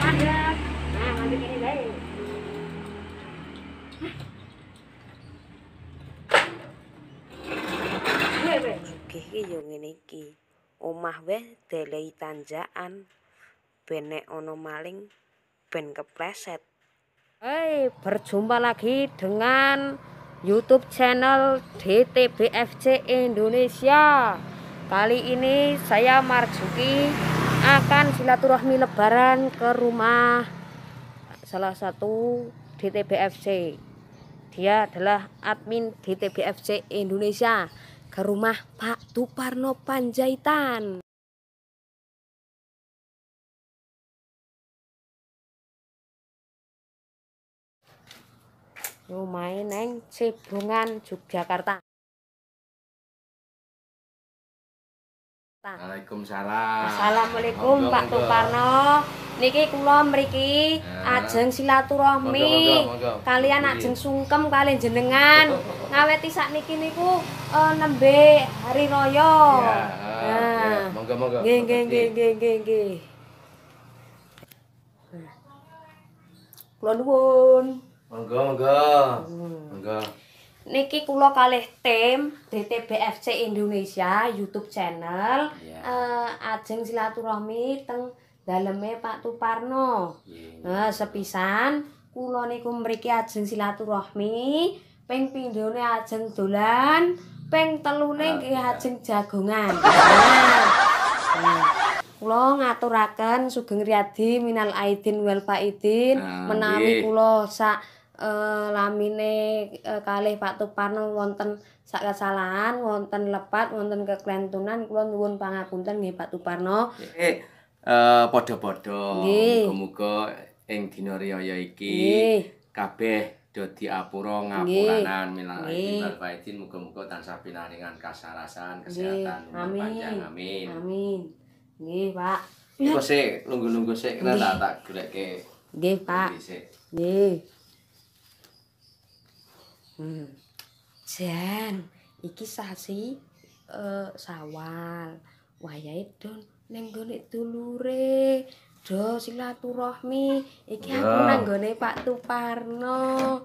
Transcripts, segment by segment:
Mandek. Nah, mandek ini bae. Iki yo ngene iki. Omah weh delei tanjakan. Ben nek ana maling ben kepleset. Hai, berjumpa lagi dengan YouTube channel DTBFC Indonesia. Kali ini saya Marjuki akan silaturahmi lebaran ke rumah salah satu DTBFC. Dia adalah admin DTBFC Indonesia ke rumah Pak Tuparno Panjaitan. Rumahnya neng Cibungan, Yogyakarta. Waalaikumsalam. Assalamualaikum Pak Tuparno. Niki kula mriki ajeng silaturahmi kalian ajeng sungkem kalian jenengan ngaweti sakniki niku nembe hari raya. Ya, monggo. Nggih. Kula nuwun. Monggo. Niki kula kalih tim DTBFC Indonesia YouTube channel ajeng silaturahmi teng daleme Pak Tuparno. Nah, sepisan kula niku mriki ajeng silaturahmi, ping pindhone ajeng dolan, ping telune nggih ajeng jagongan. Kula ngaturaken sugeng riyadi minal aidin wal faidin menawi kula sak lamine kalih Pak Tuparno wonten sak kesalahan, wonten lepat, wonten keklentunan kula nyuwun pangapunten nggih Pak Tuparno. Padha-padha. Muga-muga ing dina riyaya iki kabeh dadi apura ngapuranan minal aidin wal faidin, muga-muga tansah pinaringan kasarasan, kesehatan, umur panjang. Amin. Amin. Nggih, Pak. Kok sik lungguh-lungguh sik kena tak goleke. Nggih, Pak. Nggih. Jan, iki sasi Sawal. Wayahe don ning gone dulure. Do silaturahmi. Iki aku nang gone Pak Tuparno.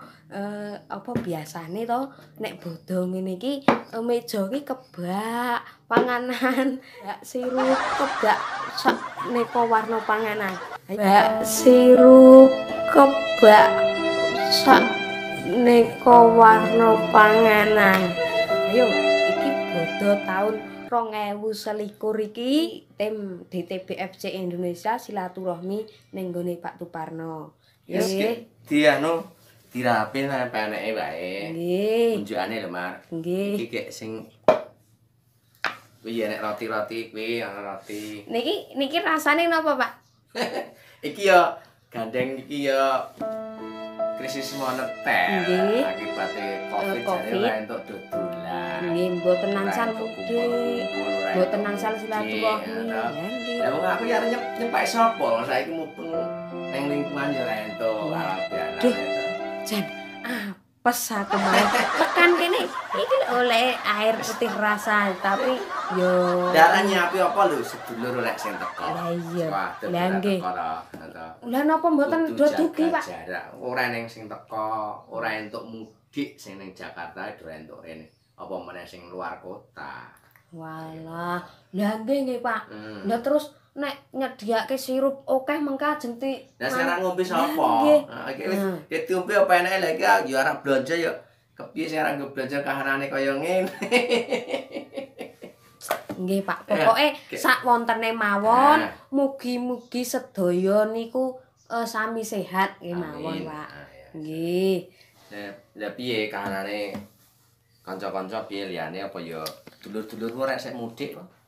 Apa biasane to nek bodho ngene iki meja iki kebak panganan, bak sirup kebak sak neka warna panganan. Bak sirup kebak sak neka warna panganan. Ayo, iki bodho taun 2021 iki tim DTBFC Indonesia silaturahmi ning gone Pak Tuparno. Nggih. Dirapi nang peneke wae. Nggih. Unjukane lho, Mar. Nggih. Iki gek sing kuwi nek roti-roti kuwi ana roti. Niki rasane napa, Pak? Iki ya gandeng iki ya krisis moneter. Nggih. Akibate Covid jare ora entuk dodolan. Nggih, mboten nangsal mudik. Mboten nangsal silaturahmi. Lah wong aku ya nyempak sapa saiki mumpung ning lingkungan ya ora entuk arabian. Jan, apes aku malah tekan kene iki oleh air putih rasa tapi yo darah nyiapi apa lho sedulur lek sing teko. Lah iya. Lah nggih. Lah napa mboten do dugi, Pak? Ora ning sing teko, ora entuk mudik sing ning Jakarta ora entuk rene. Apa meneh sing luar kota. Walah, lah nggih Pak. Lah terus nek nyediake sirup akeh mengko ajeng ti. Lah sekarang ngombe sapa? Iki wis diombe apa enake lha iki ya arep blanja ya kepiye sing arep blanja kahanane kaya ngene. Nggih Pak, pokoke sak wontene mawon mugi-mugi sedaya niku sami sehat nggih mawon Pak. Nggih. Lah piye kahanane kanca-kanca piye liyane apa ya dulur-dulurmu rek sik mudik kok?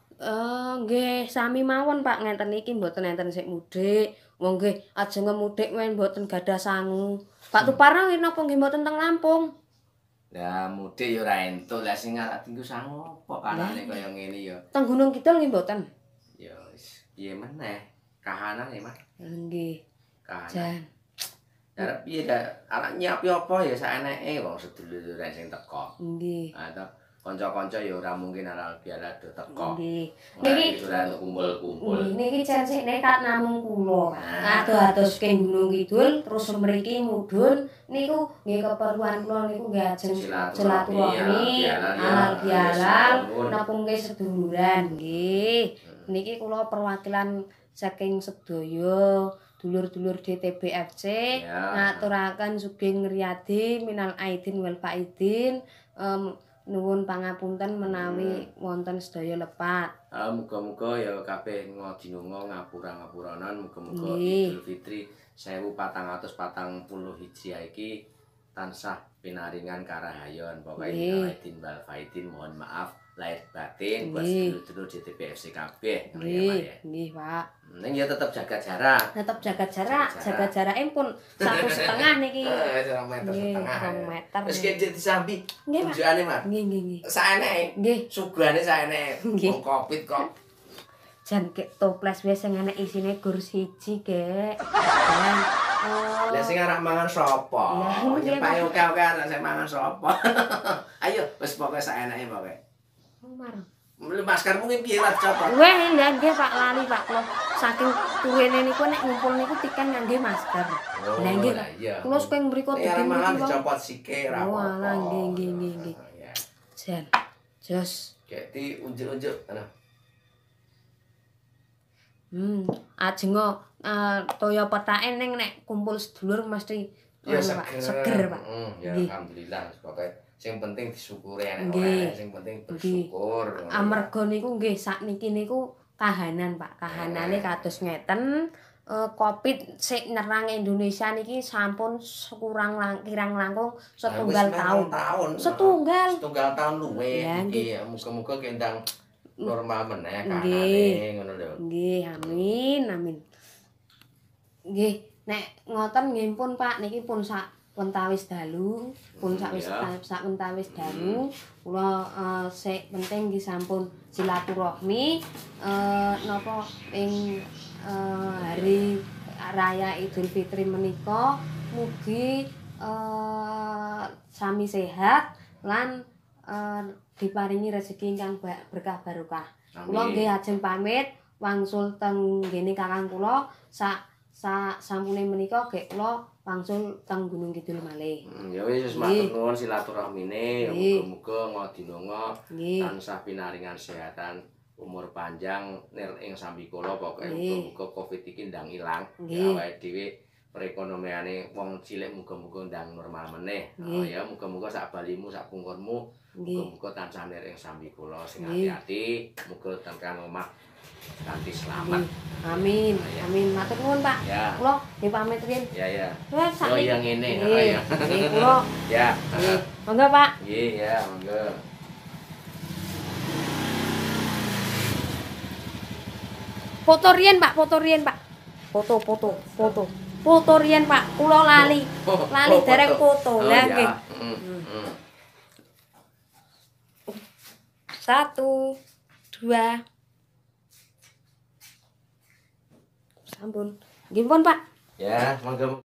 Nggih, sami mawon Pak, ngenten iki mboten enten sik mudik. Wong nggih ajeng mudik men mboten gadah sangu. Pak Tuparno napa nggih mboten teng Lampung? Lah mudik ya ora entuk, lah sing arep tinggu sangu apa kanane kaya ngene ya. Teng Gunung Kidul nggih mboten? Ya wis piye meneh kahanan ya, Mas. Nggih. Kahanan. Arep piye arep nyiapi apa ya saeneke wong sedulur sing teko. Nggih. Ah to kanca-kanca ya ora mungkin halal bihalal do teko. Nggih. Niki ora kumpul-kumpul. Niki jan sikne kat namung kula. Adoh-adoh ke Gunung Kidul terus mriki mudhun niku nggih keperluan kula niku nggih ajeng silaturahmi, halal bihalal, napungke seduluran nggih. Niki kula perwakilan saking sedaya dulur-dulur DTBFC ngaturaken sugeng ngriyadi minal aidin wal faidin. Nuwun pangapunten menawi wonten sedaya lepat. Muga-muga ya kabeh ngodinonga ngapura-ngapuranan muga-muga Idul Fitri 1440 Hijriah iki tansah pinaringan karahayon. Pokoke aidin wal faidin mohon maaf lahir batin buat sedulur-sedulur DTBFC kabeh. Nggih, Pak. Ning ya tetep jaga jarak. Tetep jaga jarak, jaga jarake pun 1,5 niki. 1,5 meter. 2 meter. Wis kene disambi. Nggih, Pak. Tunjukane, Mas. Nggih. Saeneke. Nggih. Sugane saeneke. Wong Covid kok. Jan kek toples wis sing enek isine gur siji, Kek. Lah sing arep mangan sapa? Nyepai oke-oke arek sing mangan sapa? Ayo, wis pokoke saeneke pokoke. Marang. Masker mungkin piye lah copot. Weh, nggih Pak lali Pak kula. Saking tuwene niku nek ngumpul niku tikan ngangge masker. Lah nggih Pak. Kula supaya mriko dadi mangan dicopot sike ra apa-apa. Walah nggih. Jan. Jos. Keti unjuk-unjuk ana. Ajeng toya petake ning nek kumpul sedulur mesti ya seger Pak. Ya alhamdulillah pokoke sing penting disyukuri enek sing penting bersyukur. Amarga niku nggih sakniki niku kahanan Pak. Kahanane kados ngeten. Covid sik nyerang Indonesia niki sampun kirang langkung setunggal tahun. Setunggal tahun luwih. Iki muga-muga kendang normal meneh kahanane ngono lho. Nggih, amin. Nggih, nek ngoten nggih pun Pak niki pun pentawis dalu, pun sak pentawis dalu, kula sik penting nggih sampun silaturahmi napa ing hari raya Idul Fitri menika mugi sami sehat lan diparingi rezeki ingkang berkah barokah. Kula nggih ajeng pamit wangsul teng ngene kakang kula sampune menika nggih kula wangsul teng Gunung Kidul malih. Ya wis matur nuwun silaturahmine, muga-muga ngodinonga tansah pinaringan kesehatan, umur panjang ing sambi kula pokoke muga-muga Covid iki ndang ilang. Awake dhewe perekonomiane wong cilik muga-muga ndang normal meneh. Ya muga-muga sak balimu sak pungkurmu muga-muga tansah ing sambi kula sing ati-ati, muga tekan omah kanthi selamat. Amin. Matur nuwun Pak. Kula nggih pamit riyen. Ya. Wes sak ya ngene. Nggih kula. Ya. Monggo Pak. Nggih ya, monggo. Foto riyen Pak. Foto riyen Pak. Kula lali dereng foto. Lah nggih. 1 2 Sampun. Nggih pun Pak. Ya, monggo.